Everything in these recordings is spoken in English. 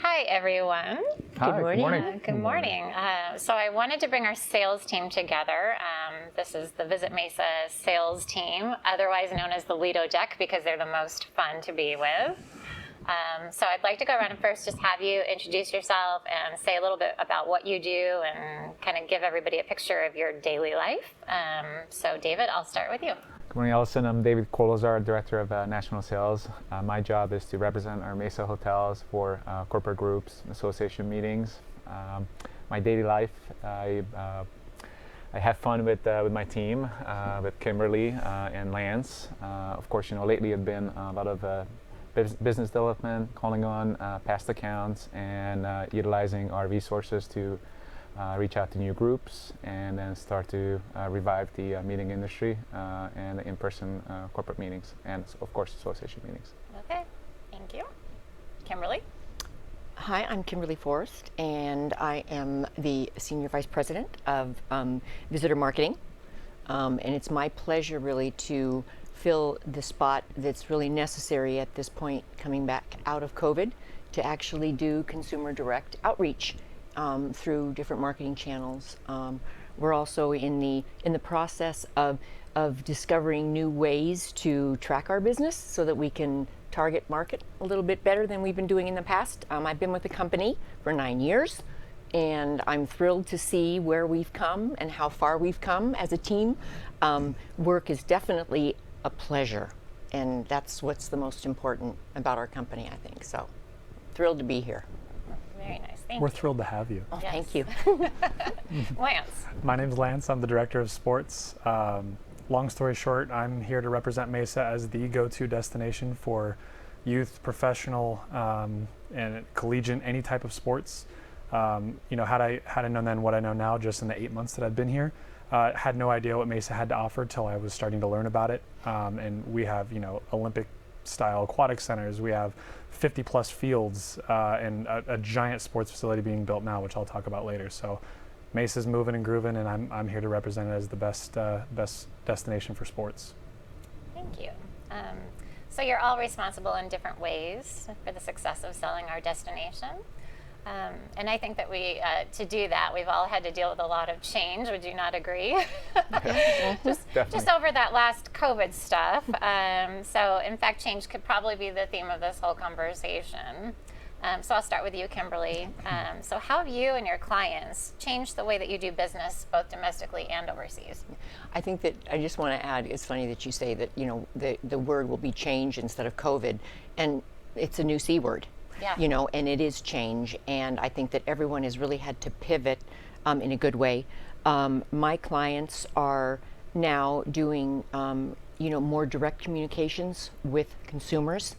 Hi, everyone. Hi, Good morning. Good morning. So I wanted to bring our sales team together. This is the Visit Mesa Sales team, otherwise known as the Lido Deck, because they're the most fun to be with. So I'd like to go around and first just have you introduce yourself and say a little bit about what you do and kind of give everybody a picture of your daily life. So David, I'll start with you. Good morning, Alison. I'm David Kolozar, Director of National Sales. My job is to represent our Mesa hotels for corporate groups and association meetings. My daily life, I have fun with my team, with Kimberly and Lance. Of course, lately it's been a lot of business development, calling on past accounts, and utilizing our resources to reach out to new groups and then start to revive the meeting industry and the in-person corporate meetings and, of course, association meetings. Okay, thank you. Kimberly? Hi, I'm Kimberly Forest, and I am the Senior Vice President of Visitor Marketing. And it's my pleasure really to fill the spot that's really necessary at this point coming back out of COVID to actually do consumer direct outreach through different marketing channels. We're also in the process of discovering new ways to track our business so that we can target market a little bit better than we've been doing in the past. I've been with the company for 9 years, and I'm thrilled to see where we've come and how far we've come as a team. Work is definitely a pleasure, and that's what's the most important about our company, I think. So thrilled to be here. Very nice. Thank We're you. thrilled to have you. Oh, Yes. Thank you. Lance? My name's Lance. I'm the Director of Sports. Long story short, I'm here to represent Mesa as the go-to destination for youth, professional, and collegiate, any type of sports. Had I known then what I know now, just in the 8 months that I've been here, had no idea what Mesa had to offer till I was starting to learn about it. And we have, Olympic-style aquatic centers. We have 50 plus fields and a giant sports facility being built now, which I'll talk about later. So Mesa's moving and grooving, and I'm here to represent it as the best destination for sports. Thank you. So you're all responsible in different ways for the success of selling our destination. And I think that to do that, we've all had to deal with a lot of change. Would you not agree? just over that last COVID stuff. So in fact, change could probably be the theme of this whole conversation. So I'll start with you, Kimberly. So how have you and your clients changed the way that you do business, both domestically and overseas? I think that I just want to add, it's funny that you say that, the word will be change instead of COVID, and it's a new C word. Yeah. And it is change, and I think that everyone has really had to pivot in a good way. My clients are now doing, more direct communications with consumers.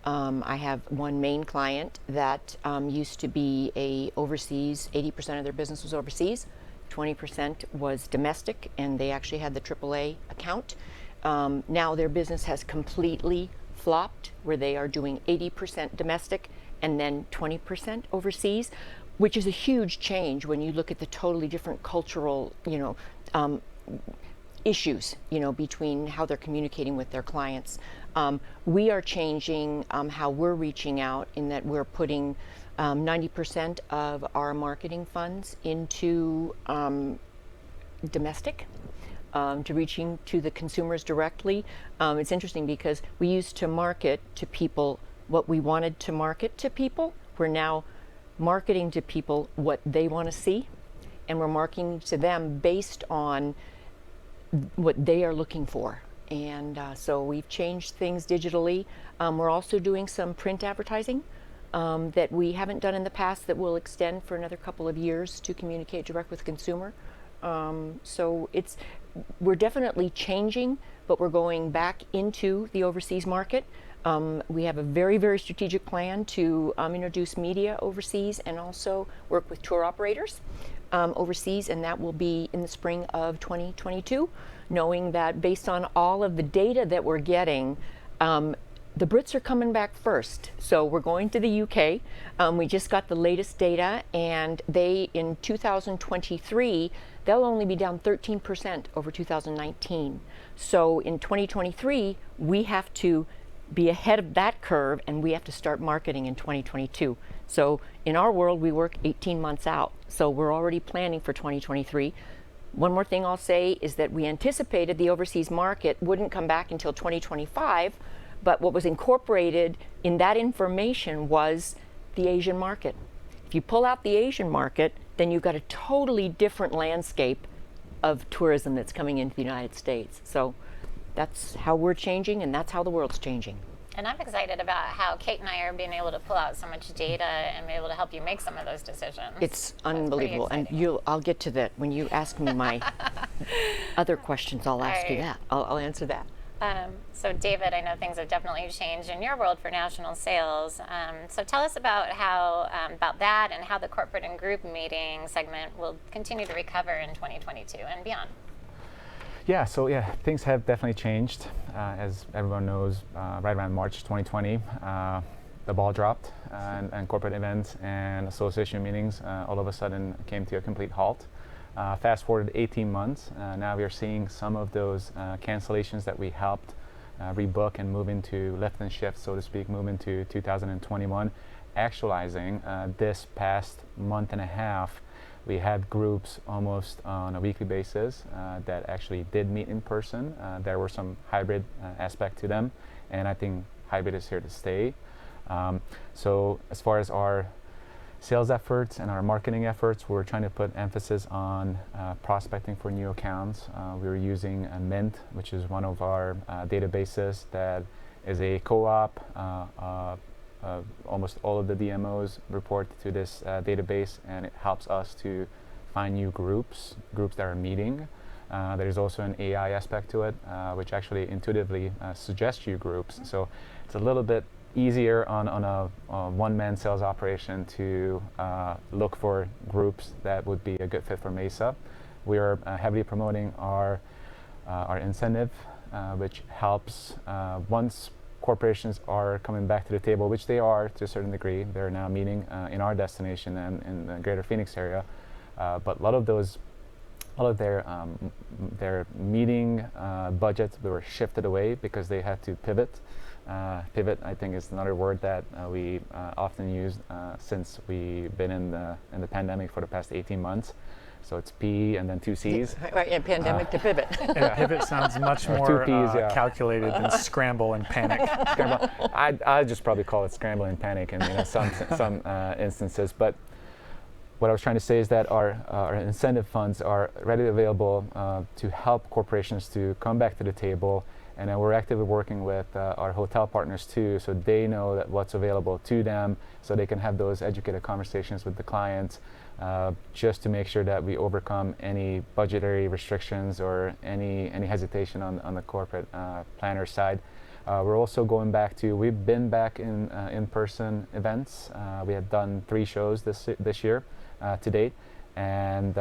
I have one main client that used to be overseas, 80% of their business was overseas, 20% was domestic, and they actually had the AAA account. Now their business has completely flopped, where they are doing 80% domestic and then 20% overseas, which is a huge change when you look at the totally different cultural, issues, between how they're communicating with their clients. We are changing how we're reaching out, in that we're putting 90% of our marketing funds into domestic, to reaching to the consumers directly. It's interesting because we used to market to people what we wanted to market to people. We're now marketing to people what they want to see, and we're marketing to them based on what they are looking for. And so we've changed things digitally. We're also doing some print advertising that we haven't done in the past, that will extend for another couple of years to communicate direct with consumer. So we're definitely changing, but we're going back into the overseas market. We have a very, very strategic plan to introduce media overseas and also work with tour operators overseas, and that will be in the spring of 2022, knowing that based on all of the data that we're getting, the Brits are coming back first. So we're going to the UK. We just got the latest data, and in 2023, they'll only be down 13% over 2019. So in 2023, we have to be ahead of that curve, and we have to start marketing in 2022. So in our world, we work 18 months out. So we're already planning for 2023. One more thing I'll say is that we anticipated the overseas market wouldn't come back until 2025, but what was incorporated in that information was the Asian market. If you pull out the Asian market, then you've got a totally different landscape of tourism that's coming into the United States. So that's how we're changing, and that's how the world's changing. And I'm excited about how Kate and I are being able to pull out so much data and be able to help you make some of those decisions. It's unbelievable, and I'll get to that when you ask me my other questions. I'll ask you that. I'll answer that. So David, I know things have definitely changed in your world for national sales. So tell us about how about that and how the corporate and group meeting segment will continue to recover in 2022 and beyond. Yeah, so things have definitely changed. As everyone knows, right around March 2020, the ball dropped, and corporate events and association meetings all of a sudden came to a complete halt. Fast forward 18 months, now we are seeing some of those cancellations that we helped rebook and move into lift and shift, so to speak, move into 2021. Actualizing this past month and a half, we had groups almost on a weekly basis that actually did meet in person. There were some hybrid aspect to them, and I think hybrid is here to stay. So as far as our sales efforts and our marketing efforts, we're trying to put emphasis on prospecting for new accounts. We were using Mint, which is one of our databases that is a co-op. Almost all of the DMOs report to this database, and it helps us to find new groups that are meeting. There's also an AI aspect to it, which actually intuitively suggests you groups. So it's a little bit easier on a one-man sales operation to look for groups that would be a good fit for Mesa. We are heavily promoting our incentive, which helps once corporations are coming back to the table, which they are to a certain degree. They're now meeting in our destination and in the greater Phoenix area. But a lot of their meeting budgets were shifted away because they had to pivot. Pivot, I think, is another word that we often use since we've been in the pandemic for the past 18 months. So it's P and then two C's. Right, and pandemic to pivot. And pivot sounds much more calculated than scramble and panic. Scramble. I just probably call it scramble and panic in some instances. But what I was trying to say is that our incentive funds are readily available to help corporations to come back to the table. And then we're actively working with our hotel partners too, so they know that what's available to them, so they can have those educated conversations with the clients, just to make sure that we overcome any budgetary restrictions or any hesitation on the corporate planner side. We're also going back to, we've been back in in-person events. We have done 3 shows this year to date, and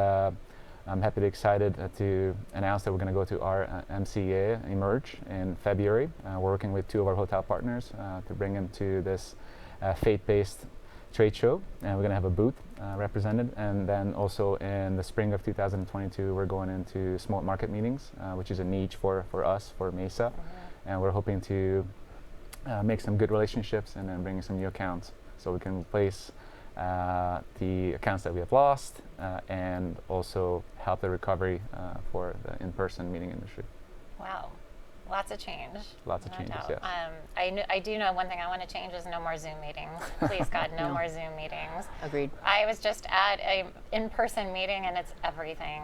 I'm happy and excited to announce that we're going to go to our MCA Emerge in February. We're working with 2 of our hotel partners to bring them to this Fite-based trade show, and we're going to have a booth represented. And then also in the spring of 2022, we're going into small market meetings, which is a niche for us, for Mesa. And we're hoping to make some good relationships and then bring some new accounts so we can replace the accounts that we have lost and also help the recovery for the in-person meeting industry. Wow, lots of change. Lots of changes, yes. I do know one thing I want to change is no more Zoom meetings. Please, God, no more Zoom meetings. Agreed. I was just at an in-person meeting, and it's everything.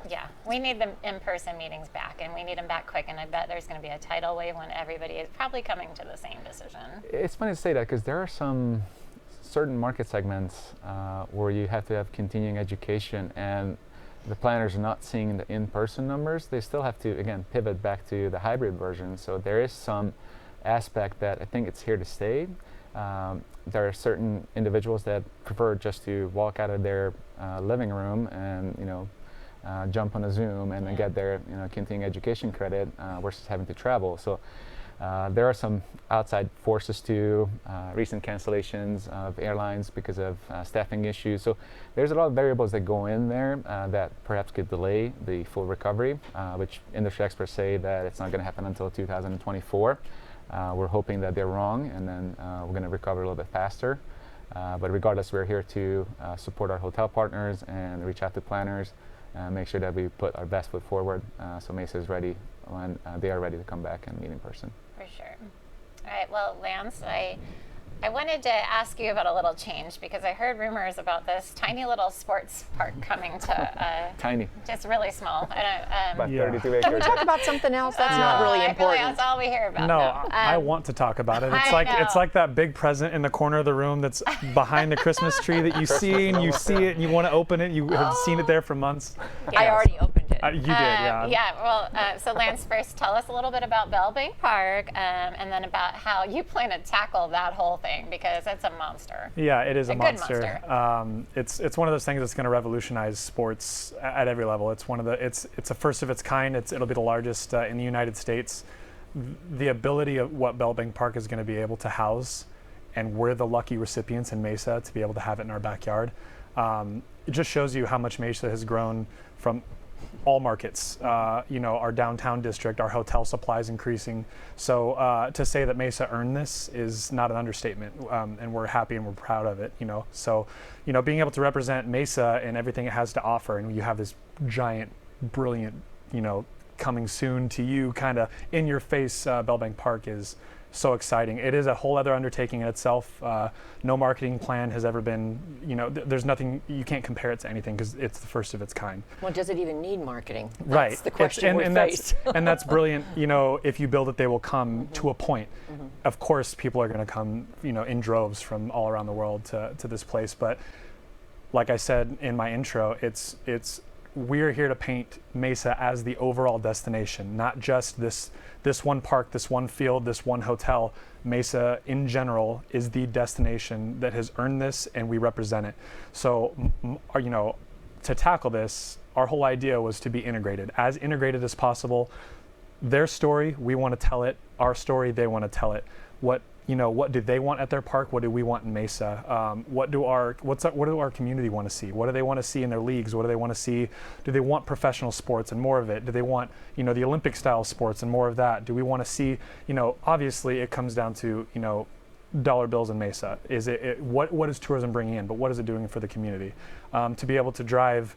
Yeah, we need the in-person meetings back, and we need them back quick, and I bet there's going to be a tidal wave when everybody is probably coming to the same decision. It's funny to say that because there are some certain market segments where you have to have continuing education, and the planners are not seeing the in-person numbers. They still have to, again, pivot back to the hybrid version. So there is some aspect that I think it's here to stay. There are certain individuals that prefer just to walk out of their living room and, jump on a Zoom and then get their, continuing education credit versus having to travel. So there are some outside forces too, recent cancellations of airlines because of staffing issues. So there's a lot of variables that go in there that perhaps could delay the full recovery, which industry experts say that it's not going to happen until 2024. We're hoping that they're wrong, and then we're going to recover a little bit faster. But regardless, we're here to support our hotel partners and reach out to planners, make sure that we put our best foot forward so Mesa is ready when they are ready to come back and meet in person. For sure. All right, well, Lance, I wanted to ask you about a little change because I heard rumors about this tiny little sports park coming to Tiny. just really small. About Yeah. 32 Can we acres. talk about something else? That's not really I feel like important. that's all we hear about No, now. I want to talk about it. It's I like know. it's like that big present in the corner of the room that's behind the Christmas tree that you see and you see it and you want to open it. You have seen it there for months. I already opened it. You did, yeah. Well, so Lance, first tell us a little bit about Bell Bank Park, and then about how you plan to tackle that whole thing because it's a monster. Yeah, it is a A good monster. It's one of those things that's going to revolutionize sports at every level. It's one of the it's a first of its kind. It'll be the largest in the United States. The ability of what Bell Bank Park is going to be able to house, and we're the lucky recipients in Mesa to be able to have it in our backyard. It just shows you how much Mesa has grown from all markets. Our downtown district, our hotel supply is increasing. So to say that Mesa earned this is not an understatement, and we're happy and we're proud of it. So being able to represent Mesa and everything it has to offer, and you have this giant, brilliant, coming soon to you, kind of in your face, Bell Bank Park is so exciting. It is a whole other undertaking in itself. No marketing plan has ever been, there's nothing, you can't compare it to anything because it's the first of its kind. Well, does it even need marketing? Right. That's the question we face. And that's brilliant. If you build it, they will come to a point. Of course, people are going to come, in droves from all around the world to this place. But like I said in my intro, we're here to paint Mesa as the overall destination, not just this one park, this one field, this one hotel. Mesa in general is the destination that has earned this, and we represent it. So, to tackle this, our whole idea was to be integrated as possible. Their story, we want to tell it. Our story, they want to tell it. What do they want at their park? What do we want in Mesa? What do our community want to see? What do they want to see in their leagues? What do they want to see? Do they want professional sports and more of it? Do they want, the Olympic style sports and more of that? Do we want to see, obviously it comes down to, dollar bills in Mesa. Is what is tourism bringing in? But what is it doing for the community? To be able to drive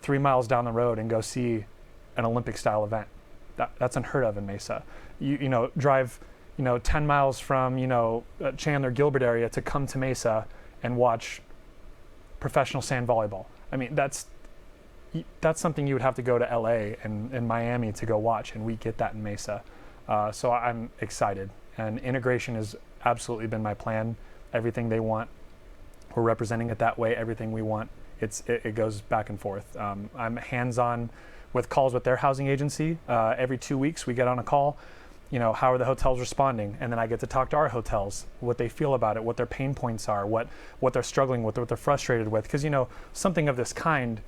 3 miles down the road and go see an Olympic style event, that's unheard of in Mesa. Drive 10 miles from, Chandler, Gilbert area to come to Mesa and watch professional sand volleyball. I mean, that's something you would have to go to LA and Miami to go watch, and we get that in Mesa. So I'm excited, and integration has absolutely been my plan. Everything they want, we're representing it that way. Everything we want, it goes back and forth. I'm hands-on with calls with their housing agency. Every 2 weeks we get on a call. How are the hotels responding? And then I get to talk to our hotels, what they feel about it, what their pain points are, what they're struggling with, what they're frustrated with. Because, something of this kind,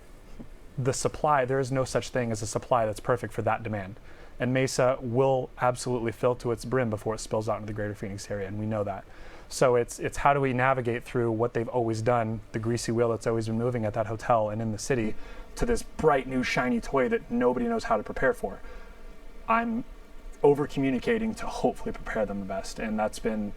the supply, there is no such thing as a supply that's perfect for that demand. And Mesa will absolutely fill to its brim before it spills out into the greater Phoenix area, and we know that. So it's how do we navigate through what they've always done, the greasy wheel that's always been moving at that hotel and in the city, to this bright new shiny toy that nobody knows how to prepare for. I'm over communicating to hopefully prepare them the best, and that's been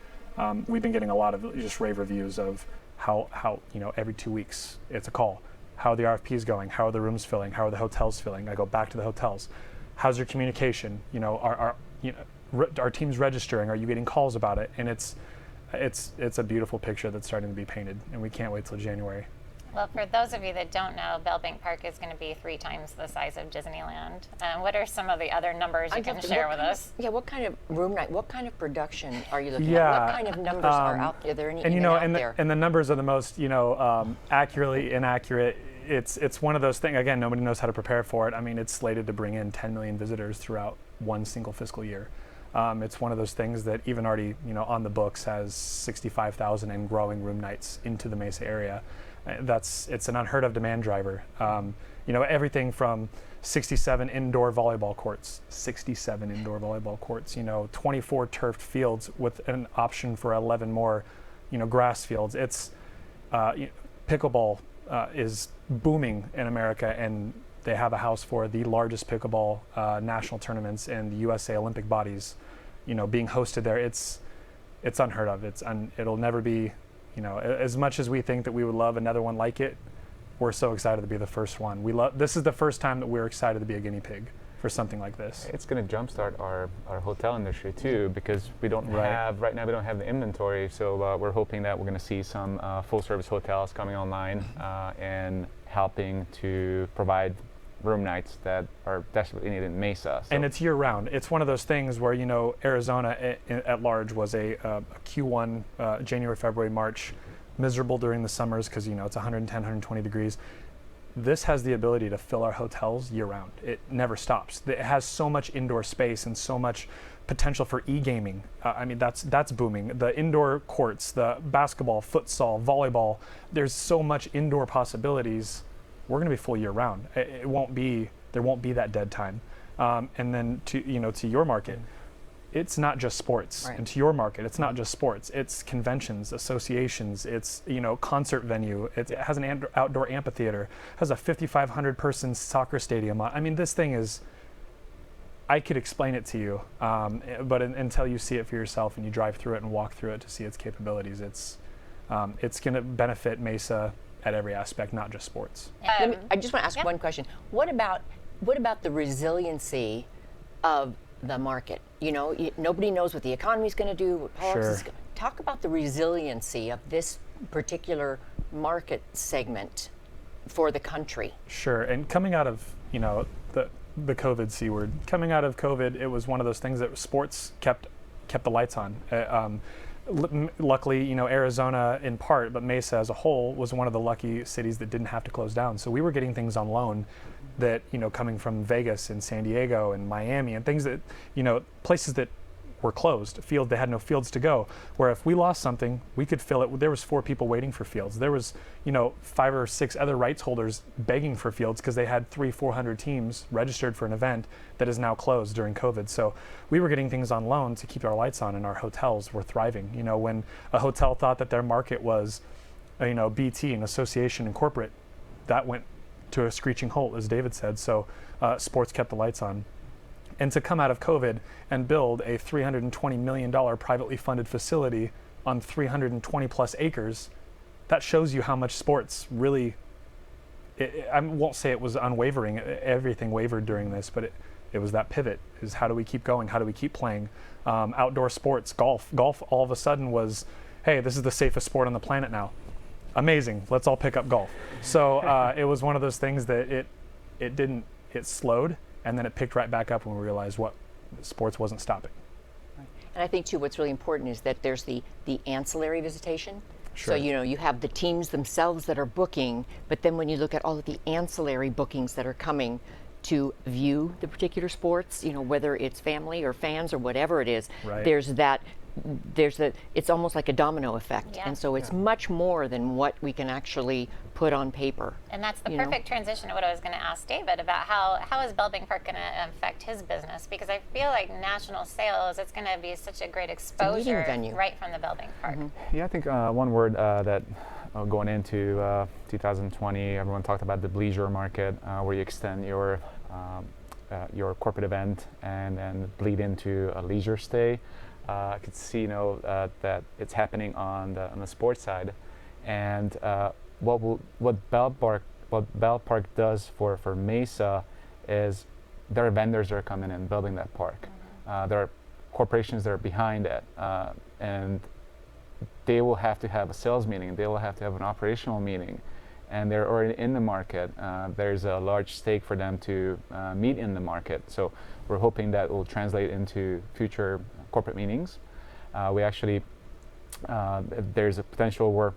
we've been getting a lot of just rave reviews of how every 2 weeks it's a call. How are the RFPs going? How are the rooms filling? How are the hotels filling? I go back to the hotels. How's your communication? Our teams registering? Are you getting calls about it? And it's a beautiful picture that's starting to be painted, and we can't wait till January. Well, for those of you that don't know, Bell Bank Park is going to be 3 times the size of Disneyland. What are some of the other numbers you can share with us? What kind of room night? What kind of production are you looking Yeah, at? What kind of numbers are out there? Are there any out there? And the numbers are the most accurately inaccurate. It's one of those things. Again, nobody knows how to prepare for it. I mean, it's slated to bring in 10 million visitors throughout one single fiscal year. It's one of those things that even already on the books has 65,000 and growing room nights into the Mesa area. It's an unheard of demand driver. Everything from 67 indoor volleyball courts, 24 turfed fields with an option for 11 more, grass fields. It's pickleball is booming in America, and they have a house for the largest pickleball national tournaments and the USA Olympic bodies being hosted there, it's unheard of. It'll never be, as much as we think that we would love another one like it, we're so excited to be the first one. This is the first time that we're excited to be a guinea pig for something like this. It's going to jumpstart our hotel industry too, because we don't Right. have, right now we don't have the inventory, so we're hoping that we're going to see some full service hotels coming online and helping to provide room nights that are desperately needed in Mesa. So And it's year round. It's one of those things where, Arizona at large was a Q1, January, February, March, miserable during the summers because, it's 110, 120 degrees. This has the ability to fill our hotels year round. It never stops. It has so much indoor space and so much potential for e-gaming. That's booming. The indoor courts, the basketball, futsal, volleyball, there's so much indoor possibilities. We're going to be full year round. There won't be that dead time. And then to your market, it's not just sports. Right. And to your market, it's not just sports. It's conventions, associations. It's concert venue. It has an outdoor amphitheater. Has a 5,500 person soccer stadium. This thing is. I could explain it to you, but until you see it for yourself and you drive through it and walk through it to see its capabilities, it's going to benefit Mesa at every aspect, not just sports. I just want to ask Yep. one question. What about the resiliency of the market? Nobody knows what the economy is going to do. What politics is Sure. Talk about the resiliency of this particular market segment for the country. Sure, and coming out of the COVID C word, coming out of COVID, it was one of those things that sports kept the lights on. Luckily, Arizona in part, but Mesa as a whole was one of the lucky cities that didn't have to close down. So we were getting things on loan that, coming from Vegas and San Diego and Miami and things that, places that were closed, they had no fields to go. Where if we lost something, we could fill it. There was 4 people waiting for fields. There was, 5 or 6 other rights holders begging for fields because they had 300-400 teams registered for an event that is now closed during COVID. So we were getting things on loan to keep our lights on, and our hotels were thriving. When a hotel thought that their market was, BT and association and corporate, that went to a screeching halt, as David said. So sports kept the lights on. And to come out of COVID and build a $320 million privately funded facility on 320 plus acres, that shows you how much sports really, I won't say it was unwavering, everything wavered during this, but it was that pivot, is how do we keep going, how do we keep playing? Outdoor sports, golf all of a sudden was, hey, this is the safest sport on the planet now. Amazing, let's all pick up golf. So it was one of those things that it slowed, and then it picked right back up when we realized what sports wasn't stopping. And I think too, what's really important is that there's the ancillary visitation. Sure. So you have the teams themselves that are booking, but then when you look at all of the ancillary bookings that are coming to view the particular sports, whether it's family or fans or whatever it is, Right. it's almost like a domino effect. Yeah. And so it's much more than what we can actually put on paper. And that's the perfect transition to what I was going to ask David about how is Belbing Park going to affect his business? Because I feel like national sales, it's going to be such a great exposure venue. right from the Belbing Park. Yeah, I think one word that going into 2020, everyone talked about the bleisure market, where you extend your corporate event and then bleed into a leisure stay. I could see, that it's happening on the sports side, and what Bell Park does for Mesa is there are vendors that are coming in building that park. There are corporations that are behind it, and they will have to have a sales meeting. They will have to have an operational meeting, and they're already in the market. There's a large stake for them to meet in the market. So we're hoping that will translate into future corporate meetings. We actually, there's a potential where,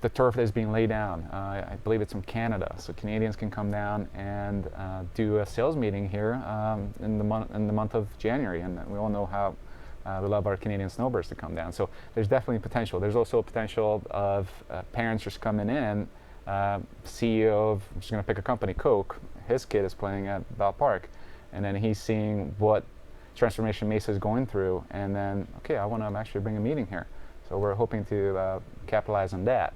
the turf that is being laid down, I believe it's in Canada, so Canadians can come down and do a sales meeting here in the month of January, and we all know how we love our Canadian snowbirds to come down. So there's definitely potential. There's also a potential of parents just coming in. CEO of, I'm just going to pick a company, Coke, his kid is playing at Bell Park, and then he's seeing what transformation Mesa is going through, and then, okay, I want to actually bring a meeting here. So we're hoping to capitalize on that.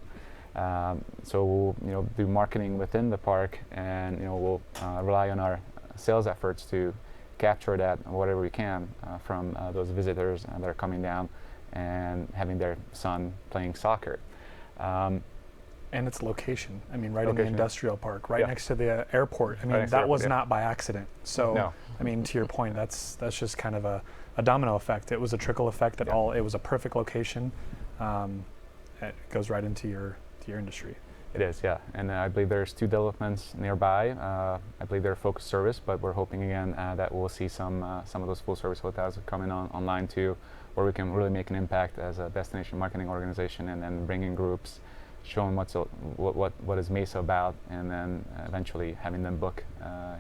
So we'll do marketing within the park, and we'll rely on our sales efforts to capture that whatever we can from those visitors that are coming down and having their son playing soccer. And its location. I mean, right in the Location. industrial park, right next to the airport. I mean, next to the that airport, was yeah. not by accident. So, No. I mean, to your point, that's just kind of a domino effect. It was a trickle effect that it was a perfect location. It goes right into your industry. It is, yeah. And I believe there's 2 developments nearby. I believe they're focused service, but we're hoping again that we'll see some of those full service hotels coming online too, where we can really make an impact as a destination marketing organization, and then bring in groups, showing what is Mesa about, and then eventually having them book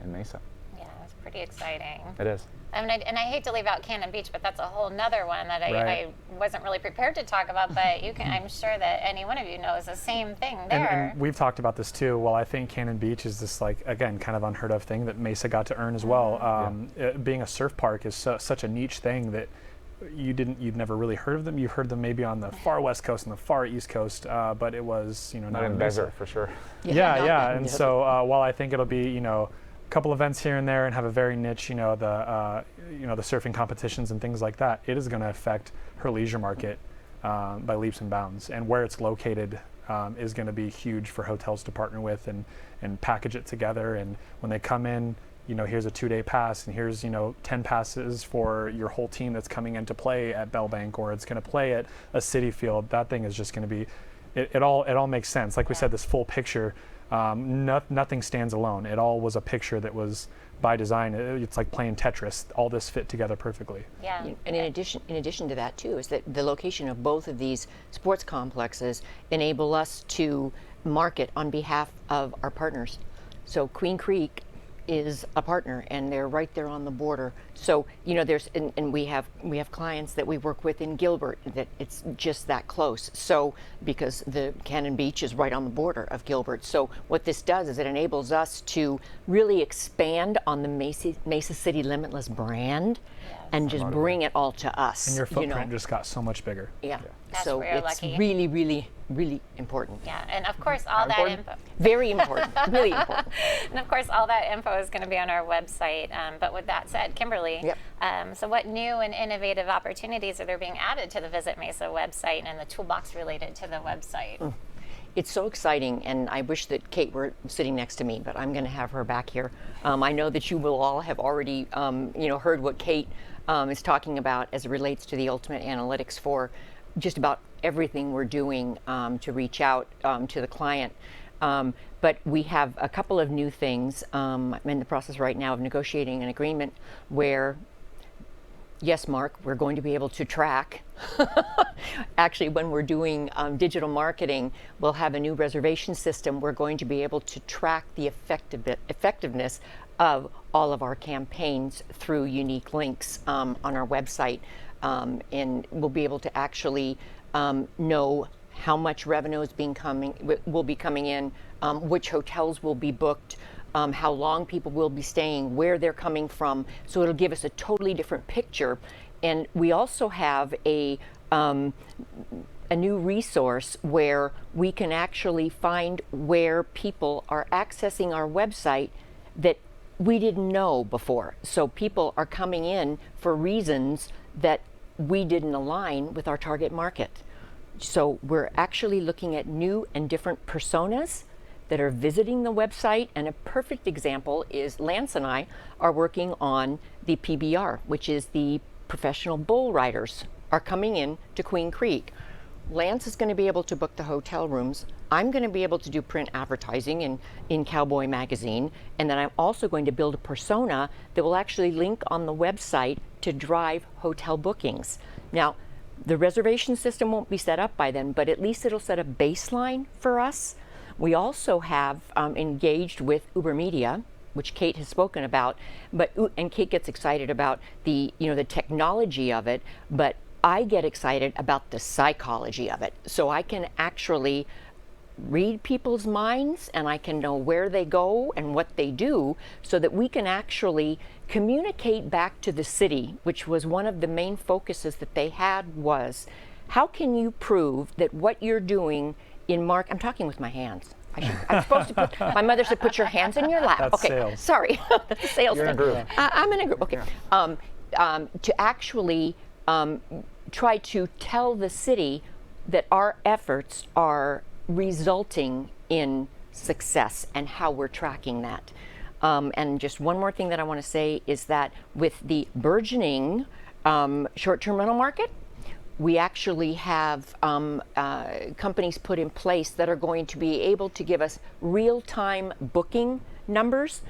in Mesa. Yeah, it's pretty exciting. It is. I mean, and I hate to leave out Cannon Beach, but that's a whole nother one that I Right. wasn't really prepared to talk about. But I'm sure that any one of you knows the same thing there. And we've talked about this too. Well, I think Cannon Beach is this, like, again, kind of unheard of thing that Mesa got to earn as well. Being a surf park is such a niche thing that you'd never really heard of them. You heard them maybe on the far west coast and the far east coast, but it was, not in the Mesa. desert for sure. Yeah. And so while I think it'll be, a couple events here and there and have a very niche, the surfing competitions and things like that, it is going to affect her leisure market by leaps and bounds. And where it's located is going to be huge for hotels to partner with and package it together. And when they come in, here's a 2-day pass, and here's 10 passes for your whole team that's coming in to play at Bellbank, or it's going to play at a City Field. That thing is just going to be, it all makes sense. Like we said, this full picture. Nothing stands alone. It all was a picture that was by design. It's like playing Tetris. All this fit together perfectly. Yeah. And in addition to that too, is that the location of both of these sports complexes enable us to market on behalf of our partners. So Queen Creek is a partner, and they're right there on the border. So there's and we have clients that we work with in Gilbert that it's just that close. So because the Cannon Beach is right on the border of Gilbert, so what this does is it enables us to really expand on the Mesa City Limitless brand, and just bring it all to us. And your footprint just got so much bigger. Yeah. That's So where you're it's lucky. really, really, really important. Yeah, and of course all that Important? info. Very important. Really important. And of course, all that info is going to be on our website. But with that said, Kimberly, Yep. So what new and innovative opportunities are there being added to the Visit Mesa website and the toolbox related to the website? It's so exciting, and I wish that Kate were sitting next to me, but I'm going to have her back here. I know that you will all have already, heard what Kate is talking about as it relates to the ultimate analytics for just about everything we're doing to reach out to the client. But we have a couple of new things. I'm in the process right now of negotiating an agreement where, yes, Mark, we're going to be able to track. Actually, when we're doing digital marketing, we'll have a new reservation system. We're going to be able to track the effectiveness of all of our campaigns through unique links on our website. And we'll be able to actually know how much revenue will be coming in, which hotels will be booked, how long people will be staying, where they're coming from. So it'll give us a totally different picture. And we also have a new resource where we can actually find where people are accessing our website that we didn't know before. So people are coming in for reasons that we didn't align with our target market. So we're actually looking at new and different personas that are visiting the website. And a perfect example is Lance and I are working on the PBR, which is the professional bull riders are coming in to Queen Creek. Lance is going to be able to book the hotel rooms. I'm going to be able to do print advertising in Cowboy Magazine. And then I'm also going to build a persona that will actually link on the website to drive hotel bookings. Now, the reservation system won't be set up by then, but at least it'll set a baseline for us. We also have engaged with Uber Media, which Kate has spoken about, and Kate gets excited about the technology of it, but I get excited about the psychology of it. So I can actually read people's minds, and I can know where they go and what they do, so that we can actually communicate back to the city, which was one of the main focuses that they had, was how can you prove that what you're doing I'm talking with my hands. I'm supposed to put, my mother said, put your hands in your lap. That's okay, sales. sorry. That's a sales You're in thing. a group. I'm in a group, okay. To actually try to tell the city that our efforts are resulting in success and how we're tracking that. And just one more thing that I want to say is that with the burgeoning short-term rental market, we actually have companies put in place that are going to be able to give us real-time booking numbers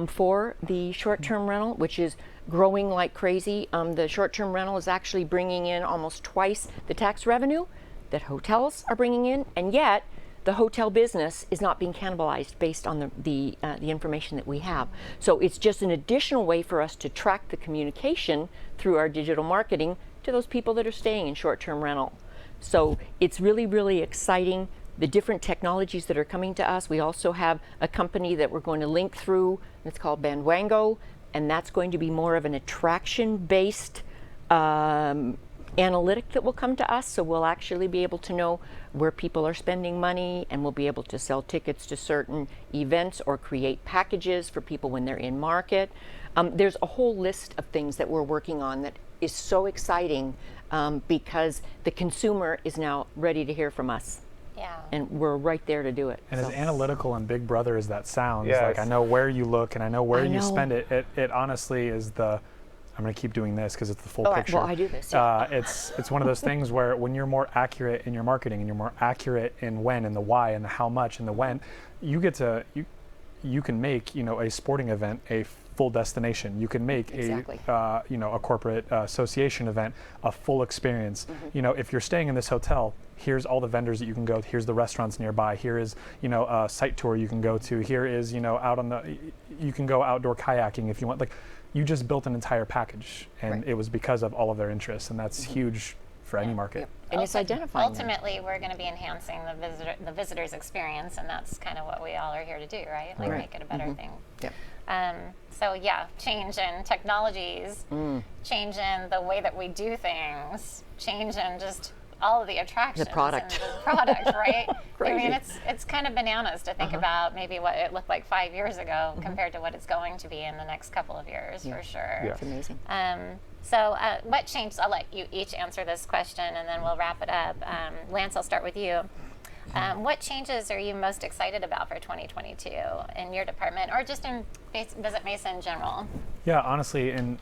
for the short-term rental, which is growing like crazy. The short-term rental is actually bringing in almost twice the tax revenue that hotels are bringing in, and yet the hotel business is not being cannibalized based on the information that we have. So it's just an additional way for us to track the communication through our digital marketing to those people that are staying in short-term rental. So it's really, really exciting, the different technologies that are coming to us. We also have a company that we're going to link through, it's called Bandwango, and that's going to be more of an attraction-based analytic that will come to us. So we'll actually be able to know where people are spending money, and we'll be able to sell tickets to certain events or create packages for people when they're in market. There's a whole list of things that we're working on that is so exciting because the consumer is now ready to hear from us. Yeah. And we're right there to do it. And so. as analytical and big brother as that sounds, Yes. like I know where you look and I know where I you know. spend it. It honestly is the, I'm going to keep doing this because it's the full Oh, picture. well, I do this. Yeah. It's one of those things where when you're more accurate in your marketing and you're more accurate in when and the why and the how much and the when, you get to you can make a sporting event a full destination. You can make Exactly. a corporate association event a full experience. Mm-hmm. If you're staying in this hotel, here's all the vendors that you can go. Here's the restaurants nearby. Here is a site tour you can go to. Here is out on the, you can go outdoor kayaking if you want. Like, you just built an entire package, and Right. it was because of all of their interests, and that's huge for any market. Yep. And it's identifying them. Ultimately, we're going to be enhancing the visitor's experience, and that's kind of what we all are here to do, right? Like, Right. make it a better thing. Yep. So yeah, change in technologies, change in the way that we do things, change in just all of the attractions. product. And the product, right? I Crazy. mean, it's kind of bananas to think about maybe what it looked like 5 years ago compared to what it's going to be in the next couple of years, Yeah. for sure. Yeah. It's amazing. So what changed? I'll let you each answer this question, and then we'll wrap it up. Lance, I'll start with you. What changes are you most excited about for 2022 in your department, or just in Visit Mesa in general? Yeah, honestly, and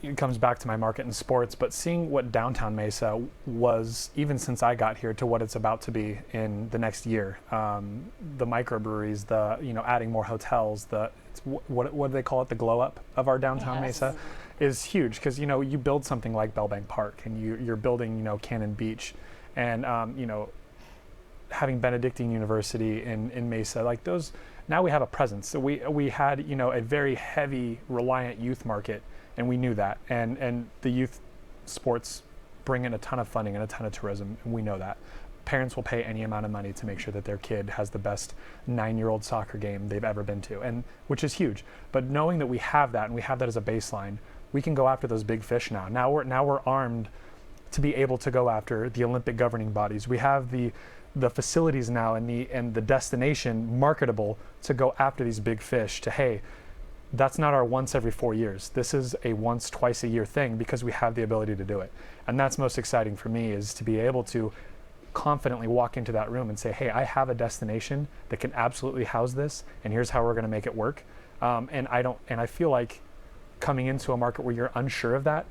it comes back to my market in sports, but seeing what downtown Mesa was, even since I got here, to what it's about to be in the next year. The microbreweries, adding more hotels, what do they call it? The glow up of our downtown Yes. Mesa is huge, because you build something like Bellbank Park, and you're building Cannon Beach, and having Benedictine University in Mesa, like those. Now we have a presence. So we had a very heavy reliant youth market, and we knew that, and the youth sports bring in a ton of funding and a ton of tourism, and we know that. Parents will pay any amount of money to make sure that their kid has the best 9-year-old soccer game they've ever been to, and which is huge. But knowing that we have that, and we have that as a baseline, we can go after those big fish now. Now we're armed to be able to go after the Olympic governing bodies. We have the facilities now and the destination marketable to go after these big fish. Hey, that's not our once every 4 years. This is a once, twice a year thing, because we have the ability to do it. And that's most exciting for me, is to be able to confidently walk into that room and say, hey, I have a destination that can absolutely house this, and here's how we're going to make it work. And I feel like coming into a market where you're unsure of that,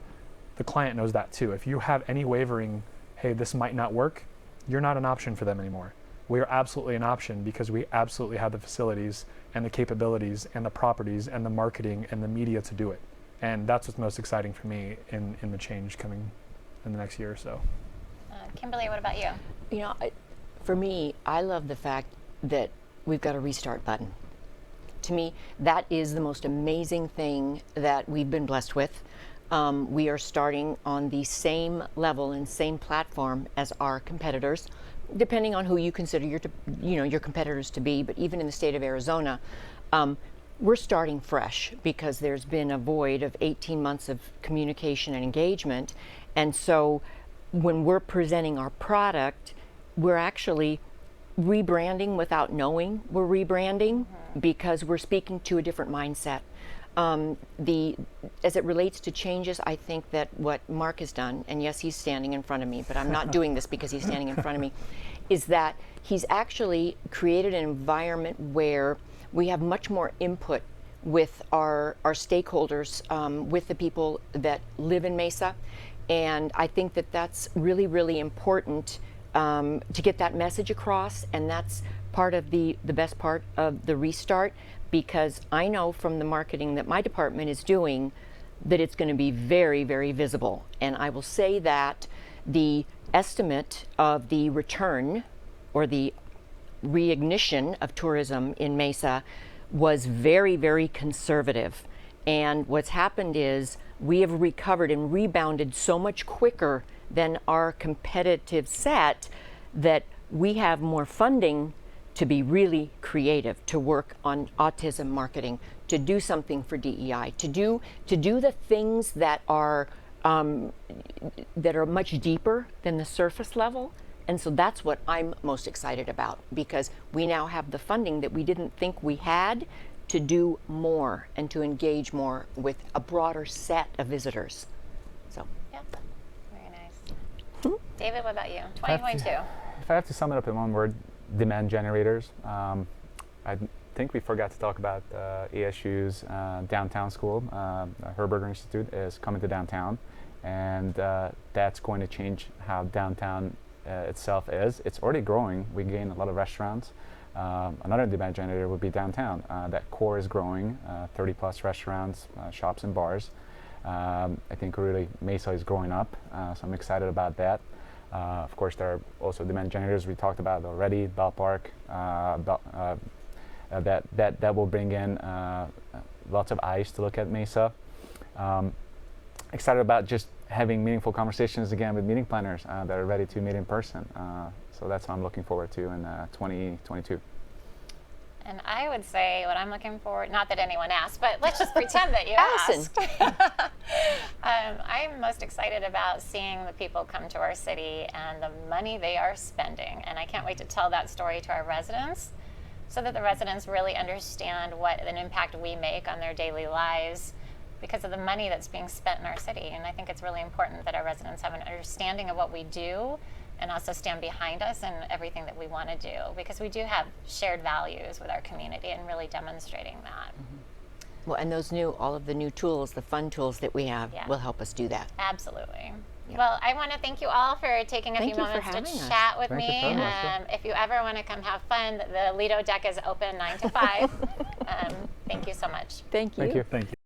the client knows that too. If you have any wavering, hey, this might not work, you're not an option for them anymore. We are absolutely an option, because we absolutely have the facilities and the capabilities and the properties and the marketing and the media to do it. And that's what's most exciting for me in the change coming in the next year or so. Kimberly, what about you? For me, I love the fact that we've got a restart button. To me, that is the most amazing thing that we've been blessed with. We are starting on the same level and same platform as our competitors, depending on who you consider your competitors to be. But even in the state of Arizona, we're starting fresh, because there's been a void of 18 months of communication and engagement. And so when we're presenting our product, we're actually rebranding without knowing we're rebranding because we're speaking to a different mindset. As it relates to changes, I think that what Mark has done, and yes, he's standing in front of me, but I'm not doing this because he's standing in front of me, is that he's actually created an environment where we have much more input with our stakeholders, with the people that live in Mesa. And I think that that's really, really important to get that message across, and that's part of the best part of the restart, because I know from the marketing that my department is doing that it's going to be very, very visible. And I will say that the estimate of the return or the reignition of tourism in Mesa was very, very conservative. And what's happened is we have recovered and rebounded so much quicker than our competitive set that we have more funding to be really creative, to work on autism marketing, to do something for DEI, to do the things that are much deeper than the surface level. And so that's what I'm most excited about, because we now have the funding that we didn't think we had to do more and to engage more with a broader set of visitors. So. Yeah, very nice. David, what about you? 2022. If I have to sum it up in one word, demand generators. I think we forgot to talk about ASU's downtown school. Herberger Institute is coming to downtown, and that's going to change how downtown itself is. It's already growing. We gain a lot of restaurants. Another demand generator would be downtown. That core is growing, 30 plus restaurants, shops and bars. I think really Mesa is growing up, so I'm excited about that. Of course, there are also demand generators we talked about already, Ballpark, that will bring in lots of eyes to look at Mesa. Excited about just having meaningful conversations again with meeting planners that are ready to meet in person. So that's what I'm looking forward to in 2022. And I would say what I'm looking forward, not that anyone asked, but let's just pretend that you Alison. asked. I'm most excited about seeing the people come to our city and the money they are spending. And I can't wait to tell that story to our residents so that the residents really understand what an impact we make on their daily lives because of the money that's being spent in our city. And I think it's really important that our residents have an understanding of what we do and also stand behind us in everything that we want to do, because we do have shared values with our community and really demonstrating that. Well, and all of the new tools, the fun tools that we have will help us do that. Absolutely. Yeah. Well, I want to thank you all for taking a few moments to chat with me. If you ever want to come have fun, the Lido deck is open 9 to 5. Thank you so much. Thank you. Thank you. Thank you.